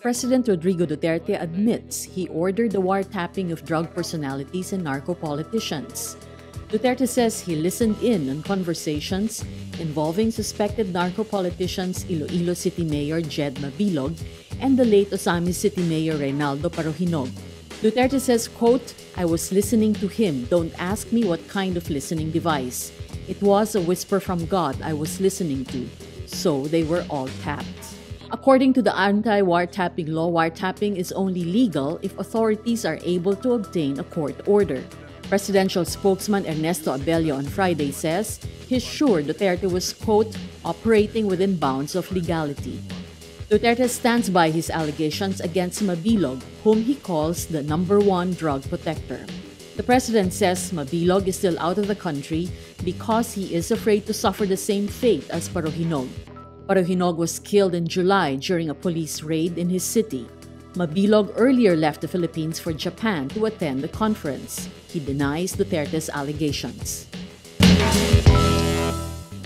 President Rodrigo Duterte admits he ordered the wiretapping of drug personalities and narco-politicians. Duterte says he listened in on conversations involving suspected narco-politicians Iloilo City Mayor Jed Mabilog and the late Osamis City Mayor Reynaldo Parohinog. Duterte says, quote, "I was listening to him. Don't ask me what kind of listening device. It was a whisper from God I was listening to. So they were all tapped." According to the anti-wiretapping law, wiretapping is only legal if authorities are able to obtain a court order. Presidential spokesman Ernesto Abello on Friday says he's sure Duterte was, quote, "operating within bounds of legality." Duterte stands by his allegations against Mabilog, whom he calls the #1 drug protector. The president says Mabilog is still out of the country because he is afraid to suffer the same fate as Parohinog. Parohinog was killed in July during a police raid in his city. Mabilog earlier left the Philippines for Japan to attend the conference. He denies Duterte's allegations.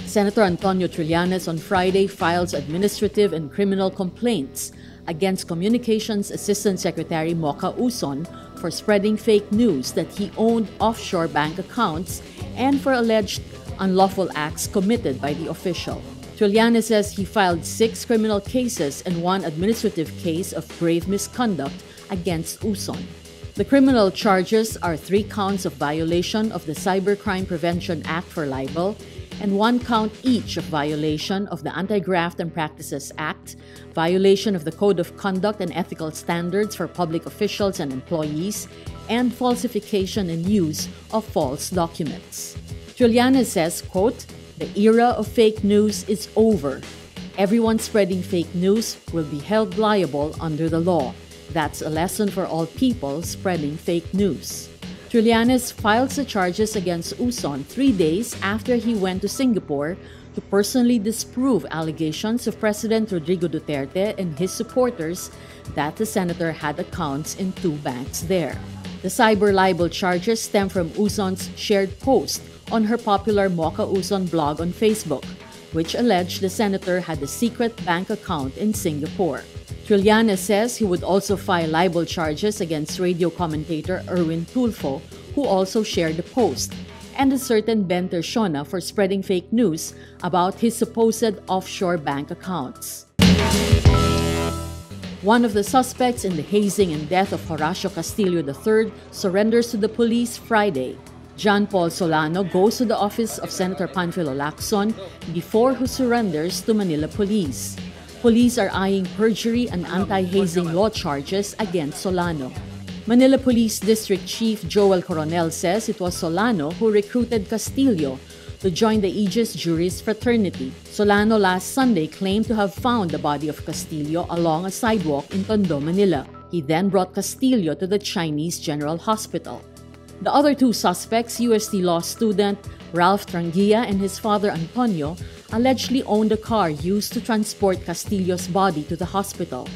Senator Antonio Trillanes on Friday files administrative and criminal complaints against Communications Assistant Secretary Mocha Uson for spreading fake news that he owned offshore bank accounts and for alleged unlawful acts committed by the official. Trillanes says he filed 6 criminal cases and 1 administrative case of grave misconduct against Uson. The criminal charges are 3 counts of violation of the Cybercrime Prevention Act for libel and 1 count each of violation of the Anti-Graft and Practices Act, violation of the Code of Conduct and Ethical Standards for public officials and employees, and falsification and use of false documents. Trillanes says, quote, "The era of fake news is over. Everyone spreading fake news will be held liable under the law. That's a lesson for all people spreading fake news." Trillanes files the charges against Uson 3 days after he went to Singapore to personally disprove allegations of President Rodrigo Duterte and his supporters that the senator had accounts in 2 banks there. The cyber libel charges stem from Uson's shared post on her popular Mocha Uson blog on Facebook, which alleged the senator had a secret bank account in Singapore. Trillanes says he would also file libel charges against radio commentator Erwin Tulfo, who also shared the post, and a certain Ben Terciona for spreading fake news about his supposed offshore bank accounts. One of the suspects in the hazing and death of Horacio Castillo III surrenders to the police Friday. John Paul Solano goes to the office of Senator Panfilo Lacson before he surrenders to Manila Police. Police are eyeing perjury and anti-hazing law charges against Solano. Manila Police District Chief Joel Coronel says it was Solano who recruited Castillo to join the Aegis Juris Fraternity. Solano last Sunday claimed to have found the body of Castillo along a sidewalk in Tondo, Manila. He then brought Castillo to the Chinese General Hospital. The other 2 suspects, UST law student Ralph Tranguilla and his father Antonio, allegedly owned a car used to transport Castillo's body to the hospital.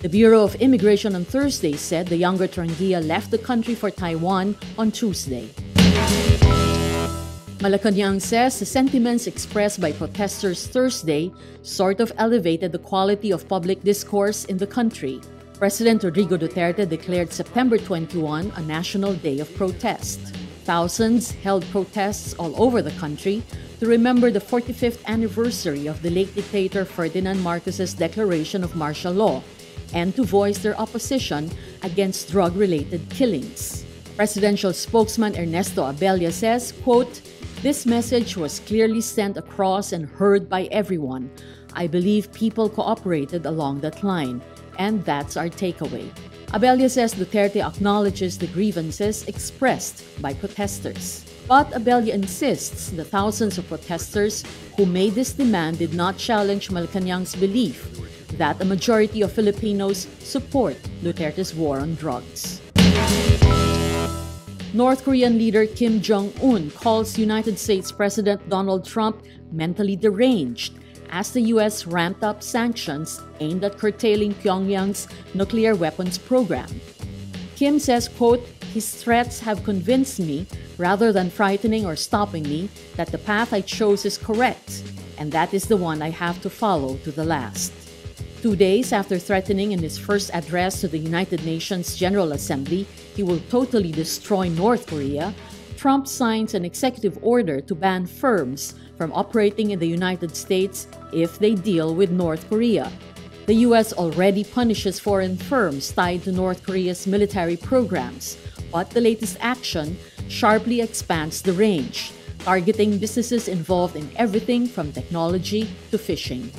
The Bureau of Immigration on Thursday said the younger Tranguilla left the country for Taiwan on Tuesday. Malacanang says the sentiments expressed by protesters Thursday sort of elevated the quality of public discourse in the country. President Rodrigo Duterte declared September 21 a national day of protest. Thousands held protests all over the country to remember the 45th anniversary of the late dictator Ferdinand Marcos's declaration of martial law and to voice their opposition against drug-related killings. Presidential spokesman Ernesto Abello says, quote, "This message was clearly sent across and heard by everyone. I believe people cooperated along that line, and that's our takeaway." Abello says Duterte acknowledges the grievances expressed by protesters. But Abello insists the thousands of protesters who made this demand did not challenge Malacanang's belief that a majority of Filipinos support Duterte's war on drugs. North Korean leader Kim Jong-Un calls United States President Donald Trump mentally deranged as the U.S. ramped up sanctions aimed at curtailing Pyongyang's nuclear weapons program. Kim says, quote, "His threats have convinced me, rather than frightening or stopping me, that the path I chose is correct, and that is the one I have to follow to the last." 2 days after threatening in his first address to the United Nations General Assembly he will totally destroy North Korea, Trump signs an executive order to ban firms from operating in the United States if they deal with North Korea. The U.S. already punishes foreign firms tied to North Korea's military programs, but the latest action sharply expands the range, targeting businesses involved in everything from technology to fishing.